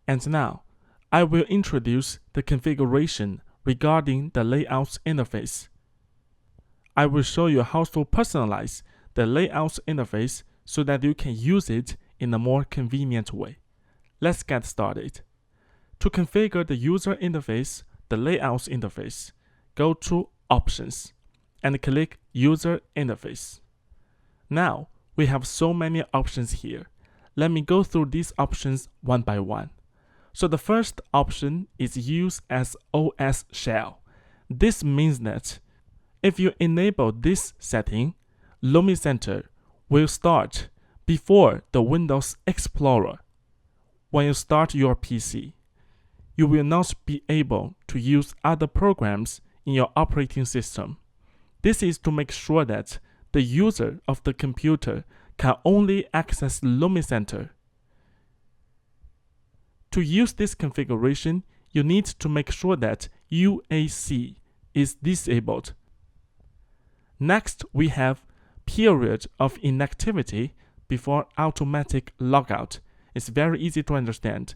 And now, I will introduce the configuration regarding the Layouts interface. I will show you how to personalize the Layouts interface so that you can use it in a more convenient way. Let's get started. To configure the user interface, the Layouts interface, go to Options and click User Interface. Now, we have so many options here. Let me go through these options one by one. So the first option is Use as OS Shell. This means that if you enable this setting, Lumi Center will start before the Windows Explorer. When you start your PC, you will not be able to use other programs in your operating system. This is to make sure that the user of the computer can only access Lumi Center. To use this configuration, you need to make sure that UAC is disabled. Next, we have period of inactivity before automatic logout. It's very easy to understand.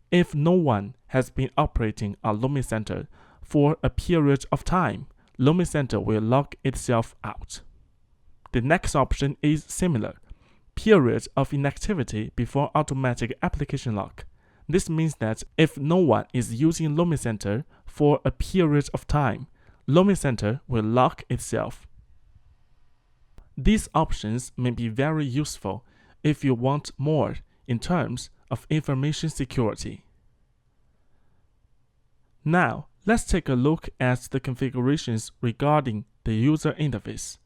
If no one has been operating on Lumi Center for a period of time, Lumi Center will log itself out. The next option is similar. Period of inactivity before automatic application lock. This means that if no one is using Lumi Center for a period of time, Lumi Center will lock itself. These options may be very useful if you want more in terms of information security. Now, let's take a look at the configurations regarding the user interface.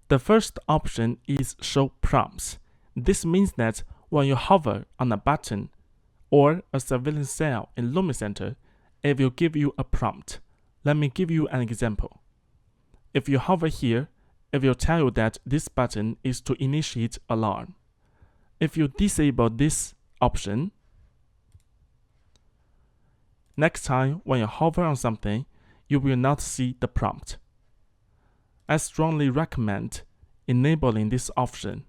The first option is Show Prompts. This means that when you hover on a button or a surveillance cell in Lumi Center, it will give you a prompt. Let me give you an example. If you hover here, it will tell you that this button is to initiate alarm. If you disable this option, next time when you hover on something, you will not see the prompt. I strongly recommend enabling this option.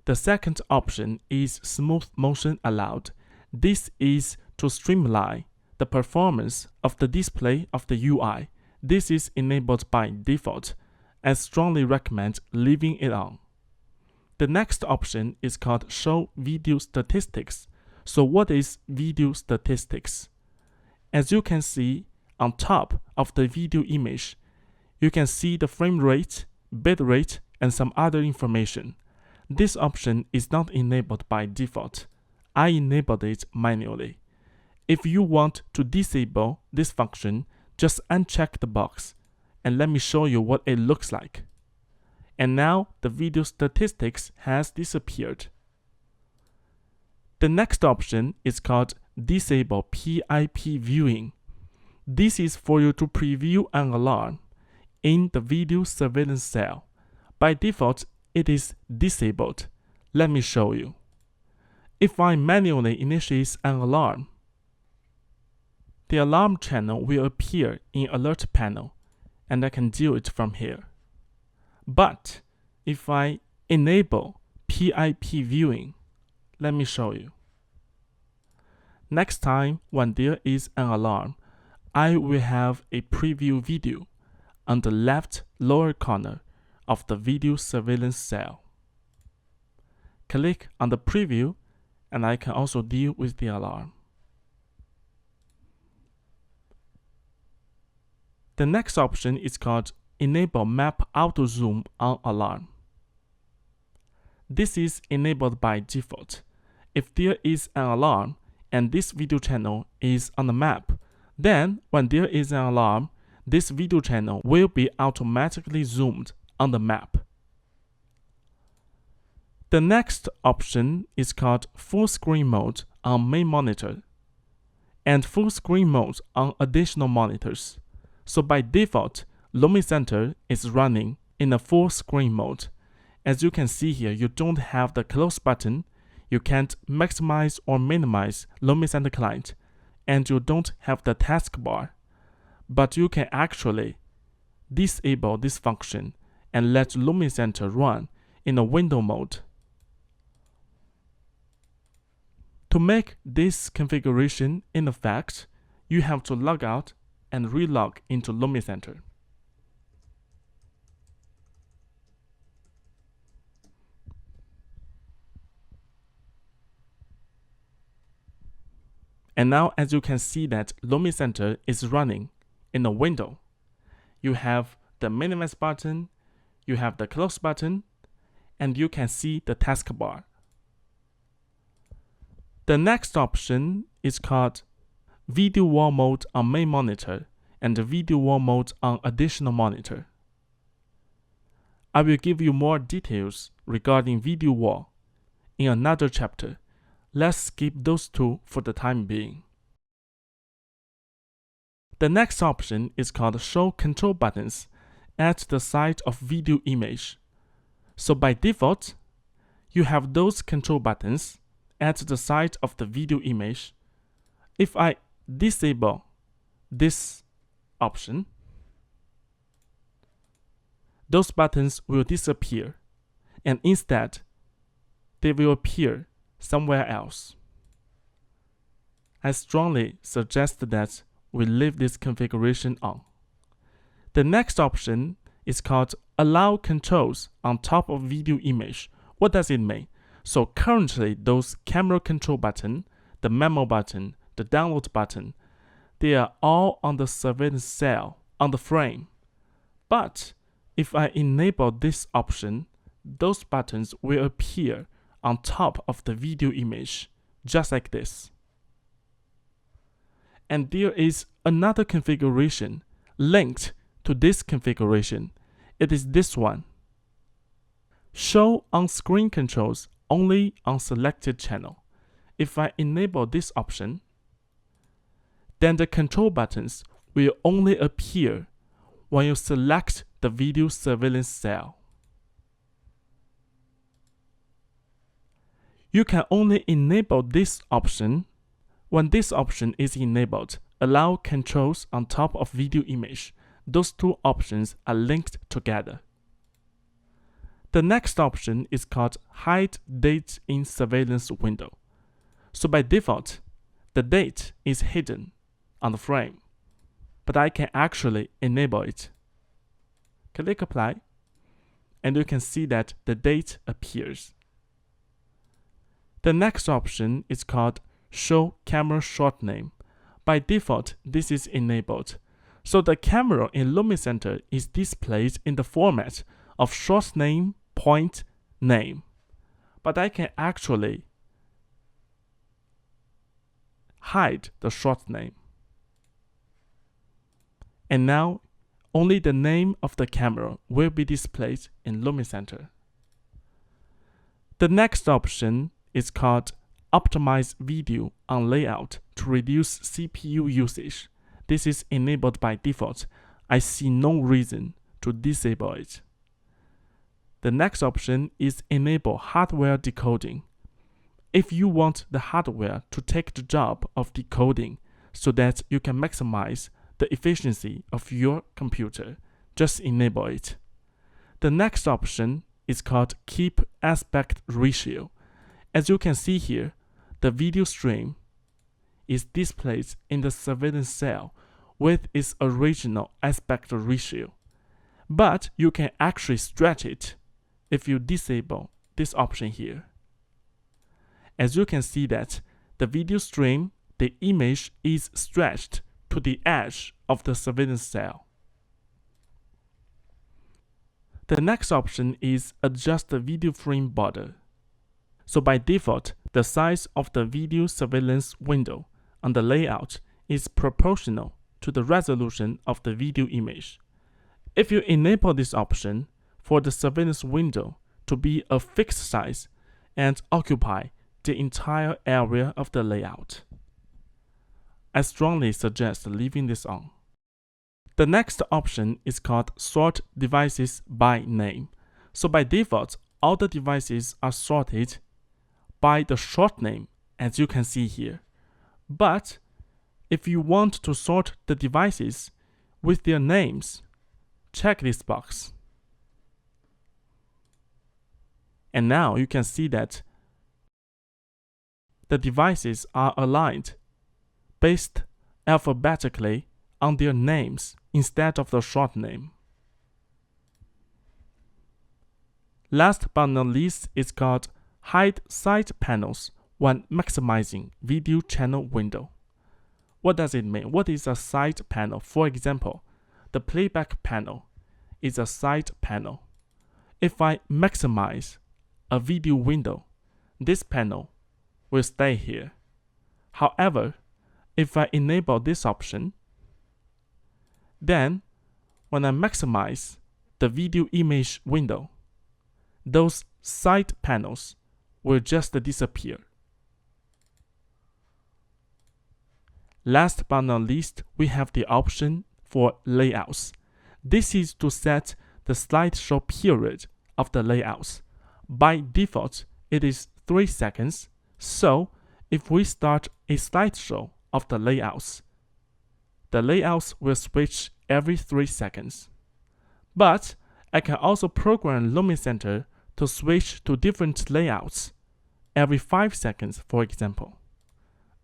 The second option is Smooth Motion Allowed. This is to streamline the performance of the display of the UI. This is enabled by default. I strongly recommend leaving it on. The next option is called Show Video Statistics. So what is video statistics? As you can see on top of the video image, you can see the frame rate, bit rate, and some other information. This option is not enabled by default. I enabled it manually. If you want to disable this function, just uncheck the box, and let me show you what it looks like. And now the video statistics has disappeared. The next option is called Disable PIP Viewing. This is for you to preview an alarm in the video surveillance cell. By default, it is disabled. Let me show you. If I manually initiate an alarm, the alarm channel will appear in Alert Panel, and I can do it from here. But if I enable PIP Viewing, let me show you. Next time when there is an alarm, I will have a preview video on the left lower corner of the video surveillance cell. Click on the preview, and I can also deal with the alarm. The next option is called Enable Map Auto Zoom on Alarm. This is enabled by default. If there is an alarm and this video channel is on the map, then when there is an alarm, this video channel will be automatically zoomed on the map. The next option is called Full Screen Mode on main monitor and Full Screen Mode on additional monitors. So by default, Lumi Center is running in a full screen mode. As you can see here, you don't have the close button, you can't maximize or minimize Lumi Center client, and you don't have the taskbar. But you can actually disable this function and let Lumi Center run in a window mode. To make this configuration in effect, you have to log out and relog into Lumi Center. And now, as you can see that Lumi Center is running in a window. You have the minimize button, you have the close button, and you can see the taskbar. The next option is called Video Wall Mode on main monitor and Video Wall Mode on additional monitor. I will give you more details regarding Video Wall in another chapter. Let's skip those two for the time being. The next option is called Show Control Buttons at the side of video image. So by default, you have those control buttons at the side of the video image. If I disable this option, those buttons will disappear, and instead, they will appear somewhere else. I strongly suggest that we leave this configuration on. The next option is called Allow Controls on top of video image. What does it mean? So currently, those camera control button, the memo button, the download button, they are all on the surveillance cell on the frame. But if I enable this option, those buttons will appear on top of the video image, just like this. And there is another configuration linked to this configuration. It is this one. Show on-screen controls only on selected channel. If I enable this option, then the control buttons will only appear when you select the video surveillance cell. You can only enable this option when this option is enabled. Allow controls on top of video image. Those two options are linked together. The next option is called Hide Date in Surveillance Window. So by default, the date is hidden on the frame, but I can actually enable it. Click Apply, and you can see that the date appears. The next option is called Show Camera Short Name. By default, this is enabled. So the camera in Lumi Center is displayed in the format of short name, point, name. But I can actually hide the short name. And now, only the name of the camera will be displayed in Lumi Center. The next option is called Optimize Video on Layout to reduce CPU usage. This is enabled by default. I see no reason to disable it. The next option is Enable Hardware Decoding. If you want the hardware to take the job of decoding so that you can maximize the efficiency of your computer, just enable it. The next option is called Keep Aspect Ratio. As you can see here, the video stream is displayed in the surveillance cell with its original aspect ratio. But you can actually stretch it if you disable this option here. As you can see that the video stream, the image is stretched to the edge of the surveillance cell. The next option is Adjust the video frame border. So by default, the size of the video surveillance window on the layout is proportional to the resolution of the video image. If you enable this option for the surveillance window to be a fixed size and occupy the entire area of the layout, I strongly suggest leaving this on. The next option is called Sort Devices by Name. So by default, all the devices are sorted by the short name, as you can see here. But if you want to sort the devices with their names, check this box. And now you can see that the devices are aligned based alphabetically on their names instead of the short name. Last but not least is called hide side panels when maximizing video channel window. What does it mean? What is a side panel? For example, the playback panel is a side panel. If I maximize a video window, this panel will stay here. However, if I enable this option, then when I maximize the video image window, those side panels will just disappear. Last but not least, we have the option for layouts. This is to set the slideshow period of the layouts. By default, it is 3 seconds. So, if we start a slideshow of the layouts will switch every 3 seconds. But I can also program Lumicenter to switch to different layouts every 5 seconds, for example.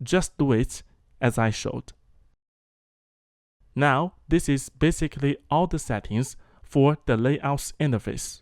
Just do it as I showed. Now, this is basically all the settings for the layouts interface.